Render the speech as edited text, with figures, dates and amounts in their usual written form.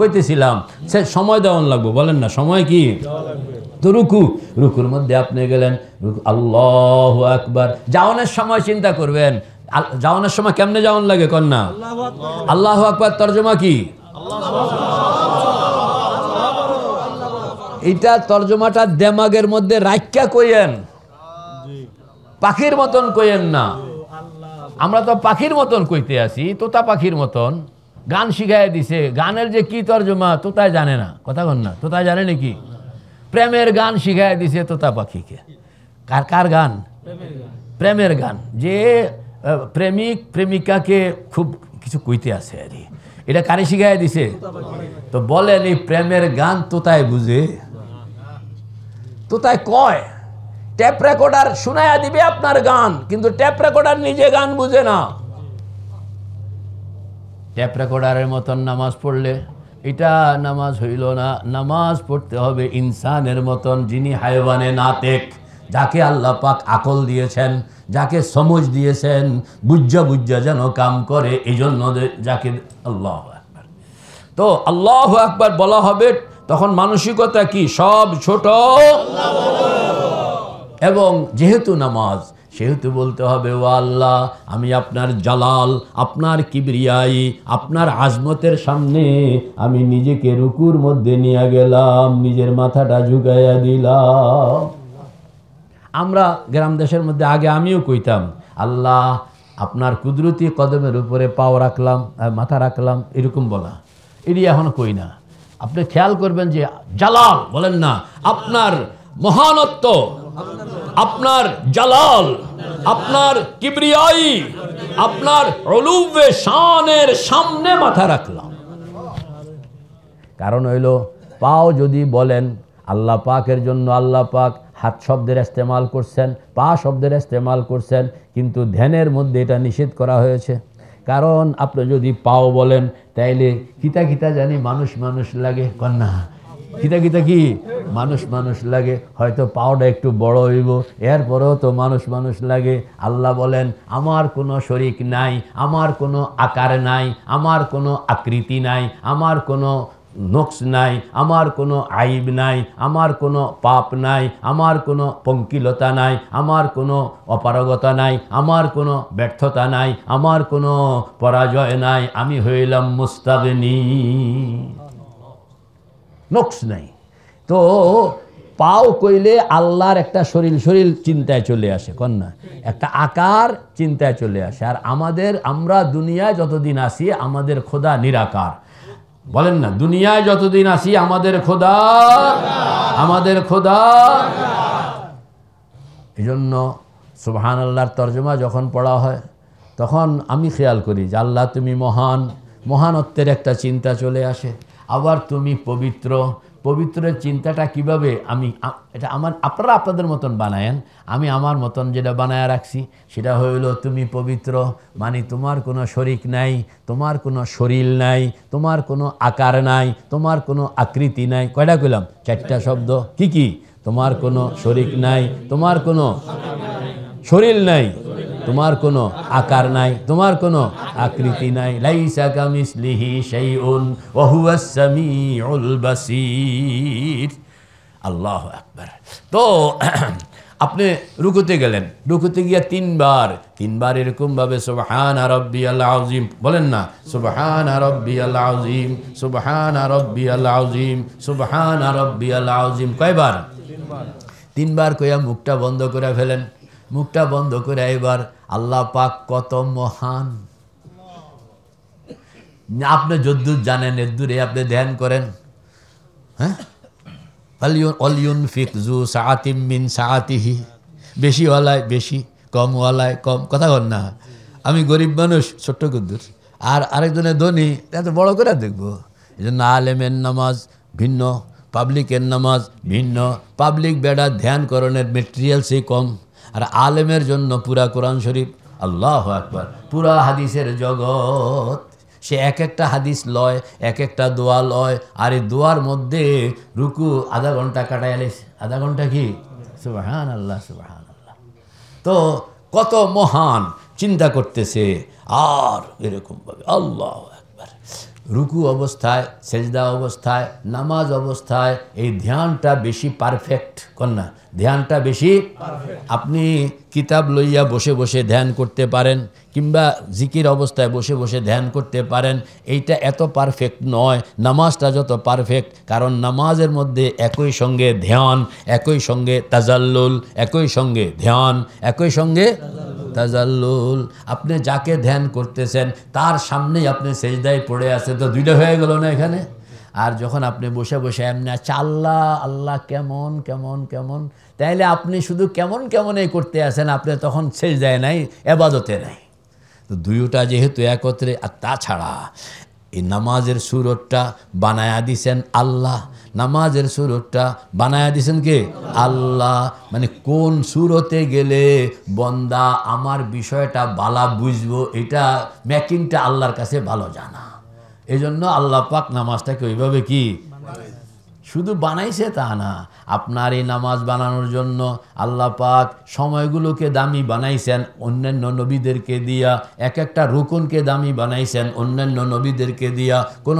কইতেছিলাম সে সময় দেওয়ান লাগবে, বলেন না সময় কি? তো রুকুর মধ্যে আপনি গেলেন, আল্লাহু আকবার। যাওয়ানোর সময় চিন্তা করবেন, যাওয়ানোর সময় কেমনে যাওয়ান লাগে কন্যা? আল্লাহু আকবার তর্জমা কি? এইটা তর্জমাটা দেমাগের মধ্যে রাইখা কইেন, পাখির মতন কইেন না। আমরা তো পাখির মতন কইতে আসি, তোতা পাখির মতন। গান শিখাই দিছে, গানের যে কি তর্জমা তোতায় জানে না, কথা কন না, তোতায় জানে নাকি? প্রেমের গান শিখাই দিছে তোতা পাখিকে। কার গান? প্রেমের গান। যে প্রেমিক প্রেমিকাকে খুব কিছু কইতে আছে আর এটা কারে শিখাই দিছে? তো বলেন এই প্রেমের গান তোতায় বুঝে? তোতায় কয় ট্যাপ রেকর্ডার শুনাইয়া দিবে আপনার গান, কিন্তু ট্যাপ রেকর্ডার নিজে গান বুঝে না। ট্যাপ রেকর্ডারের মতন নামাজ পড়লে এটা নামাজ হইল না। নামাজ পড়তে হবে ইনসানের মতন, যিনি হায়ওয়ানে নাতেক, যাকে আল্লাহ পাক আকল দিয়েছেন, যাকে সমঝ দিয়েছেন, বুঝা যেন কাম করে, এই জন্য যাকে আল্লাহু আকবার। তো আল্লাহু আকবার বলা হবে, তখন মানসিকতা কি? সব ছোট, এবং যেহেতু নামাজ সেহেতু বলতে হবে, ও আল্লাহ আমি আপনার জালাল, আপনার কিবরিয়াই, আপনার আজমতের সামনে আমি নিজেকে রুকুর মধ্যে নিয়ে গেলাম, নিজের মাথাটা ঝুঁকাইয়া দিলাম। আমরা গ্রাম দেশের মধ্যে আগে আমিও কইতাম, আল্লাহ আপনার কুদরতি কদমের উপরে পাও রাখলাম, মাথা রাখলাম, এরকম বলা। এটি এখন কই না। আপনি খেয়াল করবেন যে জালাল বলেন না, আপনার মহানত্ব, আপনার জালাল, আপনার কিবরিয়াই, আপনার উলুবে শানের সামনে মাথা রাখলাম। কারণ হইল পাও যদি বলেন আল্লাহ পাকের জন্য, আল্লাহ পাক হাত শব্দের ইস্তেমাল করছেন, পা শব্দের ইস্তেমাল করছেন, কিন্তু ধ্যানের মধ্যে এটা নিষেধ করা হয়েছে। কারণ আপনি যদি পাও বলেন তাইলে কিতা জানি মানুষ লাগে, কন্যা কিতা কি মানুষ লাগে। হয়তো পাওটা একটু বড় হইব, এরপরেও তো মানুষ লাগে। আল্লাহ বলেন আমার কোনো শরিক নাই, আমার কোনো আকার নাই, আমার কোনো আকৃতি নাই, আমার কোনো নকশ নাই, আমার কোনো আইব নাই, আমার কোনো পাপ নাই, আমার কোনো পঙ্কিলতা নাই, আমার কোনো অপারগতা নাই, আমার কোনো ব্যর্থতা নাই, আমার কোনো পরাজয় নাই। আমি হইলাম মুস্তাগনি, নকশ নাই। তো পাও কইলে আল্লাহর একটা শরীর চিন্তায় চলে আসে, কন্যা একটা আকার চিন্তায় চলে আসে। আর আমরা দুনিয়ায় যতদিন আসি আমাদের খোদা নিরাকার, বলেন না, দুনিয়ায় যতদিন আসি আমাদের খোদা। এই জন্য সুবহানাল্লাহর তর্জমা যখন পড়া হয় তখন আমি খেয়াল করি যে আল্লাহ তুমি মহান, মহানত্বের একটা চিন্তা চলে আসে। আবার তুমি পবিত্রের চিন্তাটা কিভাবে এটা আপনারা আপনাদের মতন বানায়েন, আমি আমার মতন যেটা বানায় রাখছি সেটা হইল তুমি পবিত্র, মানে তোমার কোনো শরিক নাই, তোমার কোনো শরীর নাই, তোমার কোনো আকার নাই, তোমার কোনো আকৃতি নাই। কয়টা কইলাম? 4টা শব্দ। কি? তোমার কোনো শরিক নাই, তোমার কোনো শরীর নাই, তোমার কোনো আকার নাই, তোমার কোনো আকৃতি নাই। লাইসা কামিসলিহি শাইউন ওয়া হুয়াস সামিউল বাসীর। আল্লাহু আকবার। তো আপনি রুকুতে গেলেন, রুকুতে গিয়ে তিনবার এরকম ভাবে সুবহানা রাব্বিয়াল আযীম বলেন না, সুবহানা রাব্বিয়াল আযীম, সুবহানা রাব্বিয়াল আযীম, সুবহানা রাব্বিয়াল আযীম। কয়বার? 3বার কইয়া মুখটা বন্ধ করে ফেলেন। মুখটা বন্ধ করে এবার আল্লাহ পাক কত মহান আপনি যদ্দূর জানেন এদ্দূরে আপনি ধ্যান করেন। হ্যাঁ, ওয়ালিউনফিক যু সাআতিম মিন সাআতিহি, বেশি ওয়ালায় বেশি, কম ওয়ালায় কম। কথা বল না, আমি গরিব মানুষ ছোট্ট কুদ্দুর, আর আরেকজনের ধনী, এত বড় করে দেখবো। এই জন্য আলেমের নামাজ ভিন্ন, পাবলিকের নামাজ ভিন্ন। পাবলিক বেড়া ধ্যান করণের মেটেরিয়ালসই কম, আর আলেমের জন্য পুরা কোরআন শরীফ। আল্লাহু আকবার। পুরা হাদিসের জগৎ, সে একটা হাদিস লয়, একটা দোয়া লয়, আর এই দোয়ার মধ্যে রুকু আধা ঘন্টা কাটাই আলাইছে। আধা ঘন্টা কি? সুবহানাল্লাহ, সুবহানাল্লাহ। তো কত মহান চিন্তা করতেছে, আর এরকম ভাবে আল্লাহু আকবার রুকু অবস্থায়, সেজদা অবস্থায়, নামাজ অবস্থায় এই ধ্যানটা বেশি পারফেক্ট কন্যা, ধ্যানটা বেশি। আপনি কিতাব লইয়া বসে বসে ধ্যান করতে পারেন, কিংবা জিকির অবস্থায় বসে বসে ধ্যান করতে পারেন, এইটা এত পারফেক্ট নয় নামাজটা যত পারফেক্ট। কারণ নামাজের মধ্যে একই সঙ্গে ধ্যান, একই সঙ্গে তাজাল্লুল, একই সঙ্গে ধ্যান, একই সঙ্গে তাজাল্লুল। আপনি যাকে ধ্যান করতেছেন তার সামনেই আপনি সেজদায় পড়ে আছে, তো দুইটা হয়ে গেল না এখানে? আর যখন আপনি বসে বসে এমনি আচ্ছা আল্লাহ আল্লাহ কেমন কেমন কেমন, তাইলে আপনি শুধু কেমন কেমনই করতে আছেন, আপনি তখন সেজদায় নাই, এবাদতে নাই। তো দুইটা যেহেতু একত্রে, আর তাছাড়া এই নামাজের সুরতটা বানায়া দিছেন আল্লাহ, নামাজের সুরতটা বানায়া দিছেন কে? আল্লাহ। মানে কোন সুরতে গেলে বন্দা আমার বিষয়টা বালা বুঝবো, এটা মেকিংটা আল্লাহর কাছে ভালো জানা। এই জন্য আল্লাহ পাক নামাজটাকে ওইভাবে কি শুধু বানাইছে তা না, আপনার এই নামাজ বানানোর জন্য আল্লাহ পাক সময়গুলোকে দামি বানাইছেন অন্যান্য নবীদেরকে দিয়া, এক একটা রুকুনকে দামি বানাইছেন অন্যান্য নবীদেরকে দিয়া। কোনো